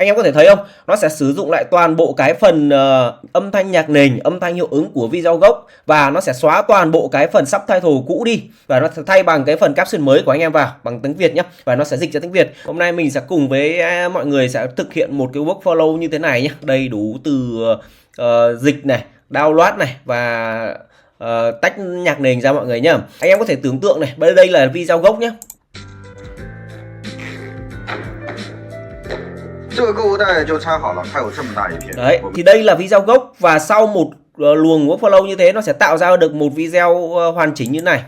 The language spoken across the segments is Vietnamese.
Anh em có thể thấy không? Nó sẽ sử dụng lại toàn bộ cái phần âm thanh nhạc nền, âm thanh hiệu ứng của video gốc, và nó sẽ xóa toàn bộ cái phần subtitle cũ đi và nó sẽ thay bằng cái phần caption mới của anh em vào bằng tiếng Việt nhé, và nó sẽ dịch ra tiếng Việt. Hôm nay mình sẽ cùng với mọi người sẽ thực hiện một cái workflow như thế này nhé, đầy đủ từ dịch này, download này và tách nhạc nền ra mọi người nhá. Anh em có thể tưởng tượng này, đây là video gốc nhé. 这个购物袋就拆好了，它有这么大一片。 Đấy, thì đây là video gốc và sau một luồng workflow như thế nó sẽ tạo ra được một video hoàn chỉnh như này.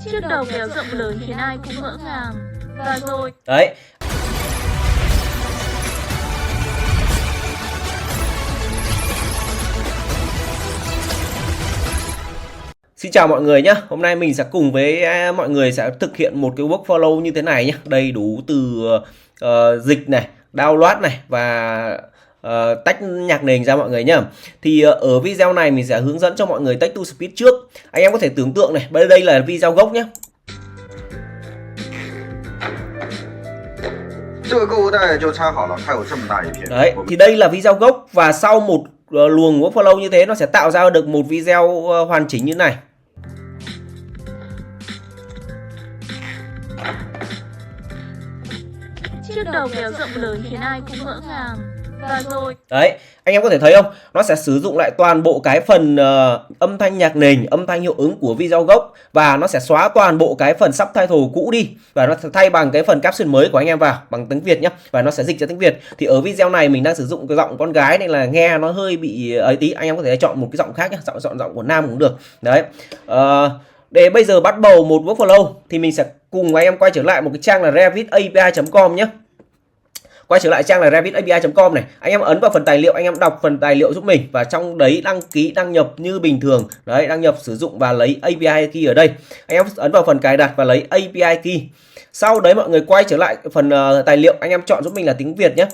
Chiếc đầu kéo rộng lớn khiến ai cũng ngỡ ngàng. Và rồi. Đấy. Xin chào mọi người nhé. Hôm nay mình sẽ cùng với mọi người sẽ thực hiện một cái workflow như thế này nhé, đầy đủ từ dịch này, download này và tách nhạc nền ra mọi người nhá. Thì ở video này mình sẽ hướng dẫn cho mọi người text to speech trước. Anh em có thể tưởng tượng này, đây là video gốc nhé. 这个购物袋就拆好了，它有这么大一片。 Đấy, thì đây là video gốc và sau một luồng workflow như thế nó sẽ tạo ra được một video hoàn chỉnh như này. Chiếc đầu kéo rộng lớn khiến ai cũng ngỡ ngàng. Và rồi. Đấy, anh em có thể thấy không? Nó sẽ sử dụng lại toàn bộ cái phần âm thanh nhạc nền, âm thanh hiệu ứng của video gốc và nó sẽ xóa toàn bộ cái phần subtitle cũ đi và nó sẽ thay bằng cái phần caption mới của anh em vào bằng tiếng Việt nhé, và nó sẽ dịch ra tiếng Việt. Thì ở video này mình đang sử dụng cái giọng con gái nên là nghe nó hơi bị ấy tí, anh em có thể chọn một cái giọng khác nhé, giọng của nam cũng được. Đấy. Để bây giờ bắt đầu một workflow thì mình sẽ cùng anh em quay trở lại một cái trang là revitapi.com nhé. Quay trở lại trang là revitapi.com này, anh em ấn vào phần tài liệu, anh em đọc phần tài liệu giúp mình và trong đấy đăng ký đăng nhập như bình thường. Đấy, đăng nhập sử dụng và lấy API key ở đây. Anh em ấn vào phần cài đặt và lấy API key. Sau đấy mọi người quay trở lại phần tài liệu, anh em chọn giúp mình là tiếng Việt nhé.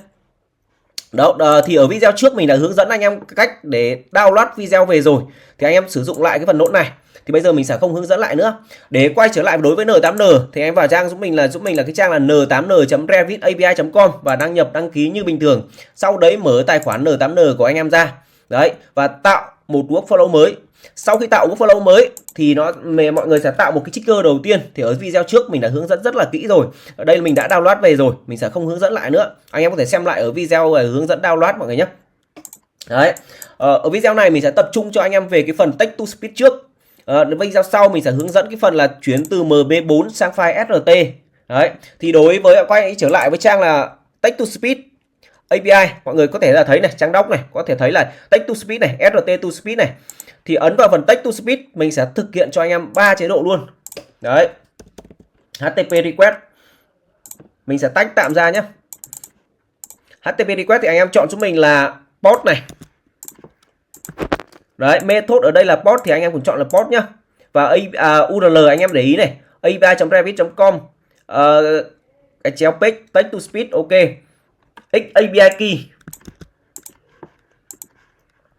Đó, thì ở video trước mình đã hướng dẫn anh em cách để download video về rồi. Thì anh em sử dụng lại cái phần nốt này. Thì bây giờ mình sẽ không hướng dẫn lại nữa. Để quay trở lại đối với N8N thì anh em vào trang giúp mình là cái trang là n8n.revitapi.com và đăng ký như bình thường. Sau đấy mở tài khoản N8N của anh em ra. Đấy, và tạo một workflow mới. Sau khi tạo workflow mới thì mọi người sẽ tạo một cái trigger đầu tiên. Thì ở video trước mình đã hướng dẫn rất là kỹ rồi. Ở đây mình đã download về rồi, mình sẽ không hướng dẫn lại nữa. Anh em có thể xem lại ở video hướng dẫn download mọi người nhé. Đấy. Ở video này mình sẽ tập trung cho anh em về cái phần text to speech trước. Video sau mình sẽ hướng dẫn cái phần là chuyển từ MB4 sang file SRT. Đấy. Thì đối với quay trở lại với trang là text to speech API, mọi người có thể là thấy này, trang doc này, có thể thấy là text to speech này, SRT to speech này. Thì ấn vào phần text to speech mình sẽ thực hiện cho anh em 3 chế độ luôn. Đấy. HTTP request mình sẽ tách tạm ra nhé. HTTP request thì anh em chọn giúp mình là port này. Đấy, method ở đây là port thì anh em cũng chọn là port nhá. Và URL anh em để ý này, api.revit.com cái chéo page text to speech, ok. XAPI key.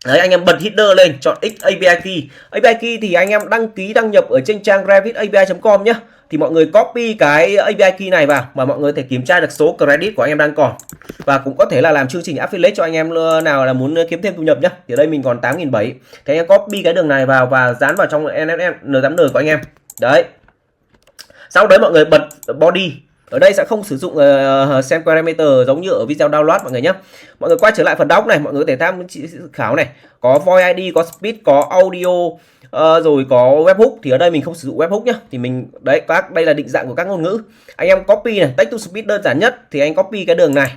Đấy, anh em bật header lên, chọn XAPI key. API key thì anh em đăng ký đăng nhập ở trên trang revitapi.com nhé. Thì mọi người copy cái API key này vào và mọi người có thể kiểm tra được số credit của anh em đang còn. Và cũng có thể là làm chương trình affiliate cho anh em nào là muốn kiếm thêm thu nhập nhé. Thì ở đây mình còn 8.700. Thì anh em copy cái đường này vào và dán vào trong N8N của anh em. Đấy. Sau đấy mọi người bật body. Ở đây sẽ không sử dụng send parameter giống như ở video download mọi người nhé. Mọi người quay trở lại phần doc này, mọi người có thể tham khảo này, có voice ID, có speed, có audio, rồi có webhook. Thì ở đây mình không sử dụng webhook nhé. Thì mình đây là định dạng của các ngôn ngữ. Anh em copy này, text to speech đơn giản nhất thì anh copy cái đường này.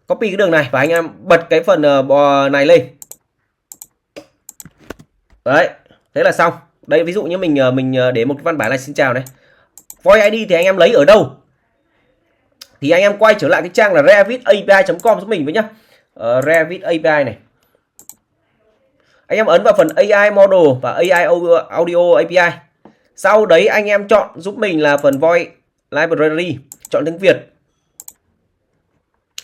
Copy cái đường này và anh em bật cái phần này lên. Đấy, thế là xong. Đây ví dụ như mình để một cái văn bản này, xin chào này. Voice ID thì anh em lấy ở đâu? Thì anh em quay trở lại cái trang là revitapi.com giúp mình với nhá. Revit API này. Anh em ấn vào phần AI Model và AI Audio API. Sau đấy anh em chọn giúp mình là phần Voice Library, chọn tiếng Việt.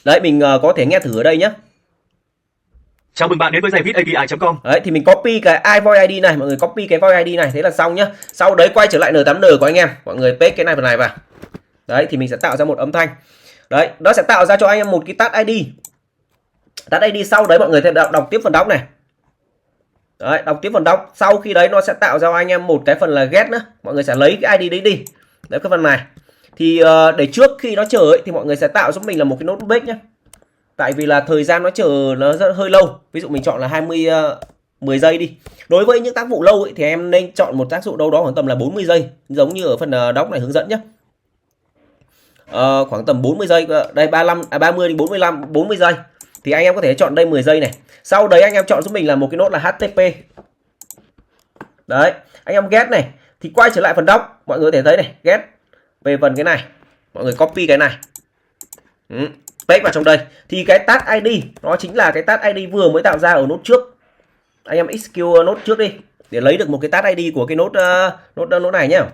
Đấy, mình có thể nghe thử ở đây nhé. Chào mừng bạn đến với zavitapi.com. Đấy thì mình copy cái iVoice ID này, mọi người copy cái voice ID này, thế là xong nhá. Sau đấy quay trở lại N8N của anh em, mọi người paste cái này vào này vào. Đấy thì mình sẽ tạo ra một âm thanh. Đấy, nó sẽ tạo ra cho anh em một cái tag ID. Tag ID sau đấy mọi người sẽ đọc tiếp phần đọc này. Đấy, đọc tiếp phần đọc. Sau khi đấy nó sẽ tạo ra anh em một cái phần là get nữa. Mọi người sẽ lấy cái ID đấy đi. Đấy cái phần này. Thì để trước khi nó chờ ấy, thì mọi người sẽ tạo giúp mình là một cái nốt break nhé. Tại vì là thời gian nó chờ nó rất hơi lâu. Ví dụ mình chọn là 10 giây đi. Đối với những tác vụ lâu ấy, thì em nên chọn một tác vụ đâu đó khoảng tầm là 40 giây. Giống như ở phần đọc này hướng dẫn nhé. Khoảng tầm 40 giây. Đây 30 đến 40 giây. Thì anh em có thể chọn đây 10 giây này. Sau đấy anh em chọn giúp mình là một cái nốt là HTTP. Đấy, anh em get này. Thì quay trở lại phần đọc, mọi người có thể thấy này, get về phần cái này. Mọi người copy cái này. Paste vào trong đây. Thì cái tag ID nó chính là cái tag ID vừa mới tạo ra ở nốt trước. Anh em execute nốt trước đi để lấy được một cái tag ID của cái nốt này nhá.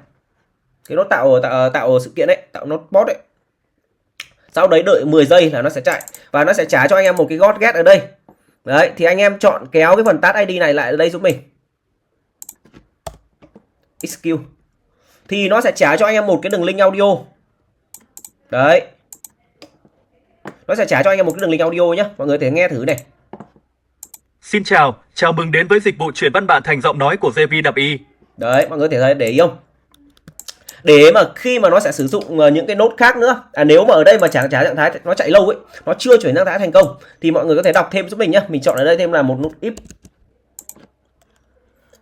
Cái nốt tạo sự kiện đấy, tạo nốt post đấy. Sau đấy đợi 10 giây là nó sẽ chạy và nó sẽ trả cho anh em một cái got get ở đây. Đấy, thì anh em chọn kéo cái phần tag ID này lại ở đây giúp mình. Execute. Thì nó sẽ trả cho anh em một cái đường link audio. Đấy. Nó sẽ trả cho anh em một cái đường link audio nhé. Mọi người có thể nghe thử này. Xin chào, chào mừng đến với dịch vụ chuyển văn bản thành giọng nói của zavitapi. Đấy, mọi người có thể thấy để ý không? Để mà khi mà nó sẽ sử dụng những cái nốt khác nữa, nếu mà ở đây mà trả trạng thái nó chạy lâu ấy, nó chưa chuyển trạng thái thành công, thì mọi người có thể đọc thêm giúp mình nhé. Mình chọn ở đây thêm là một nốt if.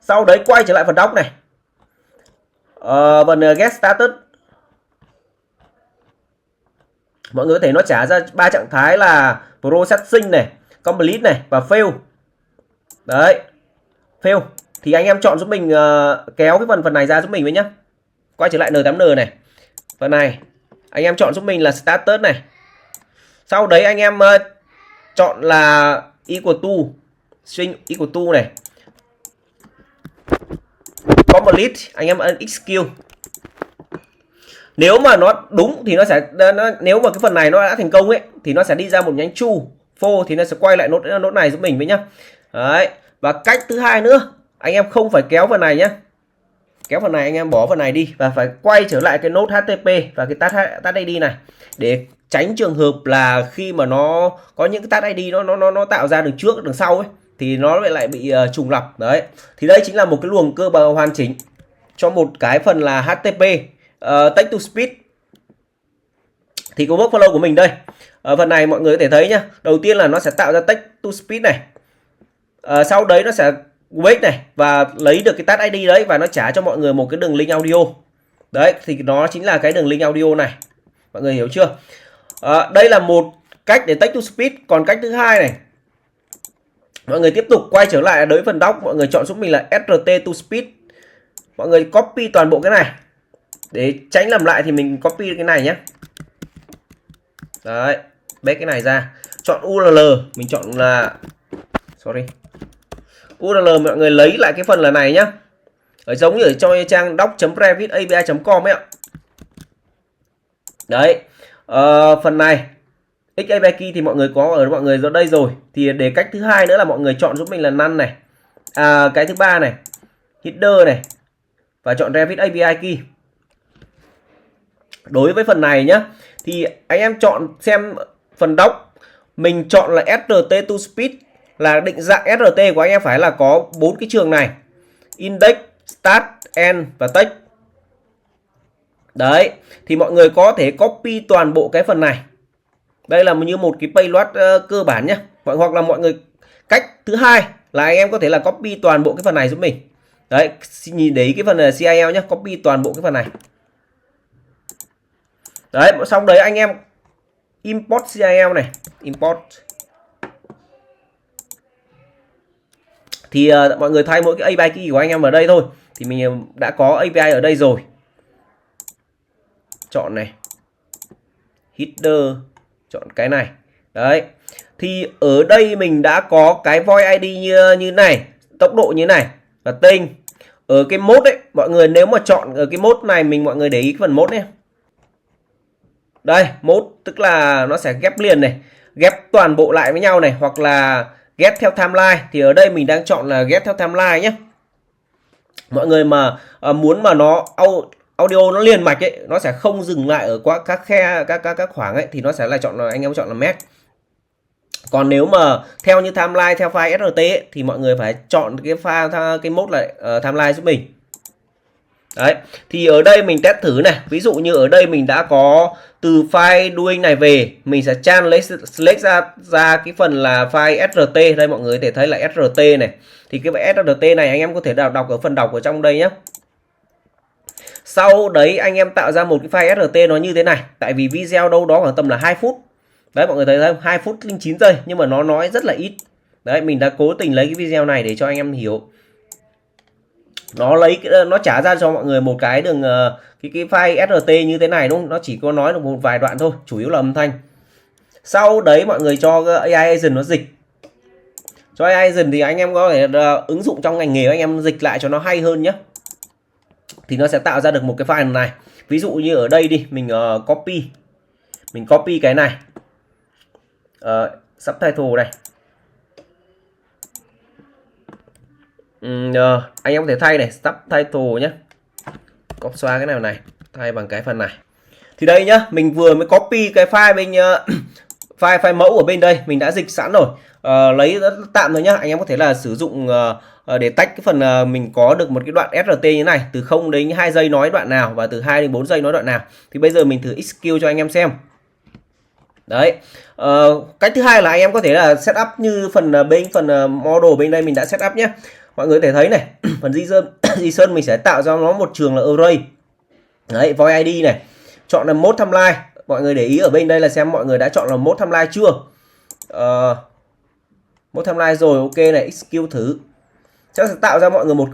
Sau đấy quay trở lại phần doc này. Phần get status. Mọi người có thể nó trả ra 3 trạng thái là processing này, complete này và fail. Đấy. Fail. Thì anh em chọn giúp mình kéo cái phần này ra giúp mình với nhá. Quay trở lại N8N này. Phần này anh em chọn giúp mình là status này. Sau đấy anh em chọn là equal to string equal to này. Complete, anh em ấn execute. Nếu mà nó đúng thì nó sẽ nếu mà cái phần này nó đã thành công ấy thì nó sẽ đi ra một nhánh true, false thì nó sẽ quay lại nốt này giúp mình với nhá. Đấy. Và cách thứ hai nữa, anh em không phải kéo phần này nhá. Kéo phần này anh em bỏ phần này đi và phải quay trở lại cái nốt HTTP và cái tag ID này để tránh trường hợp là khi mà nó có những cái tag ID nó tạo ra đường trước đường sau ấy thì nó lại bị trùng lặp. Đấy. Thì đây chính là một cái luồng cơ bản hoàn chỉnh cho một cái phần là HTTP text to speech. Thì có workflow của mình đây. Phần này mọi người có thể thấy nhá. Đầu tiên là nó sẽ tạo ra text to speech này. Sau đấy nó sẽ wait này và lấy được cái tag ID đấy và nó trả cho mọi người một cái đường link audio. Đấy thì nó chính là cái đường link audio này. Mọi người hiểu chưa? Đây là một cách để text to speech. Còn cách thứ hai này, mọi người tiếp tục quay trở lại đối phần doc, mọi người chọn giúp mình là SRT to speech. Mọi người copy toàn bộ cái này. Để tránh làm lại thì mình copy cái này nhé. Đấy, bét cái này ra. Chọn URL, mình chọn là URL, mọi người lấy lại cái phần là này nhá. Ở giống như ở trong trang doc.revitapi.com ấy ạ. Đấy. Phần này XAPI key thì mọi người có ở mọi người ở đây rồi. Thì để cách thứ hai nữa là mọi người chọn giúp mình là none này. Cái thứ ba này, header này và chọn Revit API key. Đối với phần này nhá, thì anh em chọn xem phần doc mình chọn là SRT to speech, là định dạng SRT của anh em phải là có 4 cái trường này: index, start, end và text. Đấy, thì mọi người có thể copy toàn bộ cái phần này. Đây là như một cái payload cơ bản nhé. Hoặc là mọi người cách thứ hai là anh em có thể là copy toàn bộ cái phần này giúp mình. Đấy, nhìn để ý cái phần CIL nhé, copy toàn bộ cái phần này. Đấy, xong đấy anh em import CIL này, import. Thì mọi người thay mỗi cái API key của anh em ở đây thôi. Thì mình đã có API ở đây rồi. Chọn này, header, chọn cái này. Đấy. Thì ở đây mình đã có cái void ID như này, tốc độ như này và tên. Ở cái mode ấy, mọi người nếu mà chọn ở cái mode này mọi người để ý cái phần mode nhé. Đây, mode tức là nó sẽ ghép liền này, ghép toàn bộ lại với nhau này, hoặc là ghép theo timeline thì ở đây mình đang chọn là ghép theo timeline nhé. Mọi người mà muốn mà nó audio nó liền mạch ấy, nó sẽ không dừng lại ở qua các khe các khoảng ấy, thì nó sẽ là chọn là anh em chọn là match. Còn nếu mà theo như timeline theo file SRT ấy, thì mọi người phải chọn cái file cái mode là timeline giúp mình. Đấy, thì ở đây mình test thử này, ví dụ như ở đây mình đã có từ file doing này về, mình sẽ select ra cái phần là file SRT. Đây mọi người có thể thấy là SRT này. Thì cái SRT này anh em có thể đọc ở phần đọc ở trong đây nhé. Sau đấy anh em tạo ra một cái file SRT nó như thế này. Tại vì video đâu đó khoảng tầm là 2 phút. Đấy mọi người thấy không? 2 phút 09 giây nhưng mà nó nói rất là ít. Đấy, mình đã cố tình lấy cái video này để cho anh em hiểu. Nó trả ra cho mọi người một cái đường cái file SRT như thế này đúng không? Nó chỉ có nói được một vài đoạn thôi, chủ yếu là âm thanh. Sau đấy mọi người cho AI agent nó dịch. Cho AI agent thì anh em có thể ứng dụng trong ngành nghề anh em dịch lại cho nó hay hơn nhé. Thì nó sẽ tạo ra được một cái file này. Ví dụ như ở đây đi, mình copy. Mình copy cái này. Subtitle này. Anh em có thể thay này, subtitle nhé. Copy xóa cái này thay bằng cái phần này. Thì đây nhá, mình vừa mới copy cái file bên file mẫu ở bên đây, mình đã dịch sẵn rồi. Lấy tạm rồi nhá. Anh em có thể là sử dụng để tách cái phần mình có được một cái đoạn SRT như thế này, từ 0 đến 2 giây nói đoạn nào và từ 2 đến 4 giây nói đoạn nào. Thì bây giờ mình thử execute cho anh em xem. Đấy. Cách thứ hai là anh em có thể là setup như phần model bên đây mình đã setup nhé. Mọi người có thể thấy này, phần JSON mình sẽ tạo ra nó một trường là array. Đấy, void ID này. Chọn là mode timeline. Mọi người để ý ở bên đây là xem mọi người đã chọn là mode timeline chưa. Mode timeline rồi, ok này, execute thử. Chắc sẽ tạo ra mọi người một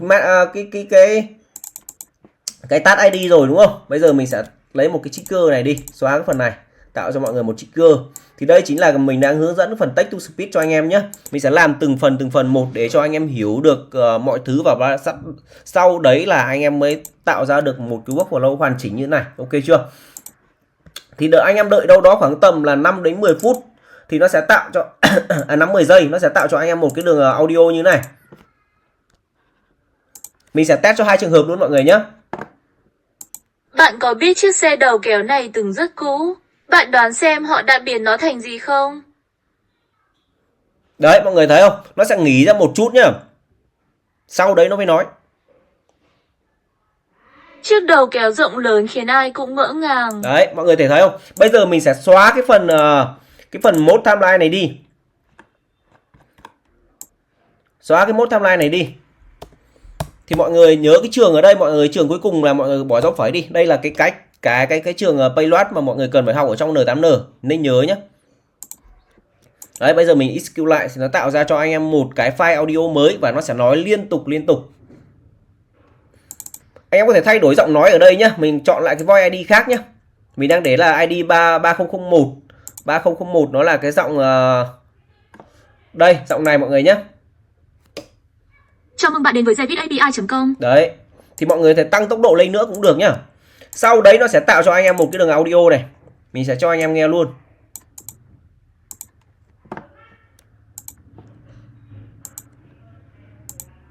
cái tag ID rồi đúng không? Bây giờ mình sẽ lấy một cái trigger này đi, xóa cái phần này, tạo cho mọi người một trigger. Thì đây chính là mình đang hướng dẫn phần text to speech cho anh em nhé. Mình sẽ làm từng phần một để cho anh em hiểu được mọi thứ, và sau đấy là anh em mới tạo ra được một cái workflow hoàn chỉnh như thế này. Ok chưa? Thì anh em đợi đâu đó khoảng tầm là 5 đến 10 phút thì nó sẽ tạo cho 5-10 giây nó sẽ tạo cho anh em một cái đường audio như thế này. Mình sẽ test cho 2 trường hợp luôn mọi người nhé. Bạn có biết chiếc xe đầu kéo này từng rất cũ? Bạn đoán xem họ đã biến nó thành gì không? Đấy mọi người thấy không? Nó sẽ nghỉ ra một chút nhá. Sau đấy nó mới nói. Chiếc đầu kéo rộng lớn khiến ai cũng ngỡ ngàng. Đấy mọi người thấy không? Bây giờ mình sẽ xóa cái phần mode timeline này đi. Xóa cái mode timeline này đi. Thì mọi người nhớ cái trường ở đây, mọi người trường cuối cùng là mọi người bỏ dấu phẩy đi. Đây là cái trường payload mà mọi người cần phải học ở trong N8N, nên nhớ nhé. Đấy, bây giờ mình execute lại thì nó tạo ra cho anh em một cái file audio mới và nó sẽ nói liên tục. Anh em có thể thay đổi giọng nói ở đây nhé. Mình chọn lại cái voice ID khác nhé. Mình đang để là ID 3001. 3001 nó là cái giọng đây, giọng này mọi người nhé. Chào mừng bạn đến với zvisapi.com. Đấy, thì mọi người thể tăng tốc độ lên nữa cũng được nhá. Sau đấy nó sẽ tạo cho anh em một cái đường audio này. Mình sẽ cho anh em nghe luôn.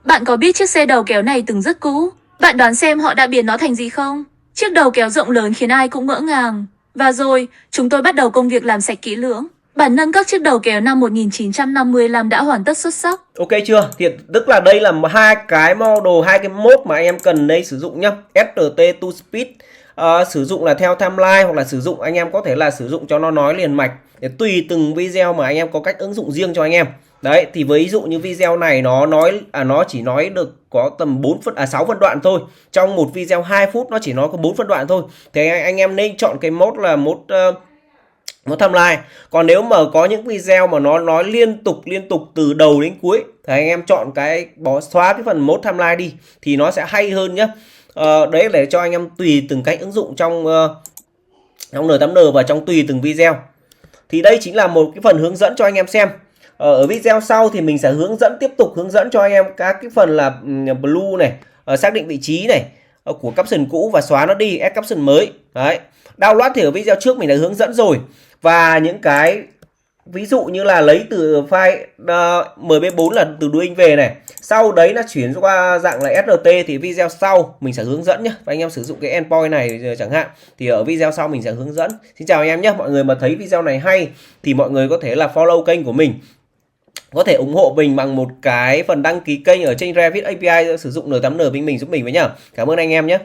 Bạn có biết chiếc xe đầu kéo này từng rất cũ? Bạn đoán xem họ đã biến nó thành gì không? Chiếc đầu kéo rộng lớn khiến ai cũng ngỡ ngàng. Và rồi, chúng tôi bắt đầu công việc làm sạch kỹ lưỡng. Bản nâng các chiếc đầu kéo năm 1955 đã hoàn tất xuất sắc. Ok chưa? Thì tức là đây là hai cái model, hai cái mode mà anh em cần đây sử dụng nhá. SRT to speed sử dụng là theo timeline, hoặc là sử dụng anh em có thể là sử dụng cho nó nói liền mạch, để tùy từng video mà anh em có cách ứng dụng riêng cho anh em. Đấy, thì ví dụ như video này nó chỉ nói được có tầm 6 phân đoạn thôi. Trong một video 2 phút nó chỉ nói có 4 phân đoạn thôi. Thì anh em nên chọn cái mode là mode timeline. Còn nếu mà có những video mà nó nói liên tục từ đầu đến cuối thì anh em chọn xóa cái phần mode timeline đi thì nó sẽ hay hơn nhé. Đấy để cho anh em tùy từng cách ứng dụng trong N8N và trong tùy từng video. Thì đây chính là một cái phần hướng dẫn cho anh em xem. Ở video sau thì mình sẽ tiếp tục hướng dẫn cho anh em các cái phần là blue này, xác định vị trí này của caption cũ và xóa nó đi, add caption mới. Đấy. Download thì ở video trước mình đã hướng dẫn rồi. Và những cái ví dụ như là lấy từ file MB4 là từ doing về này, sau đấy nó chuyển qua dạng là SRT thì video sau mình sẽ hướng dẫn nhé. Và anh em sử dụng cái endpoint này chẳng hạn thì ở video sau mình sẽ hướng dẫn. Xin chào anh em nhé. Mọi người mà thấy video này hay thì mọi người có thể là follow kênh của mình, có thể ủng hộ mình bằng một cái phần đăng ký kênh ở trên Revit API, sử dụng N8N mình giúp mình với nhá. Cảm ơn anh em nhé.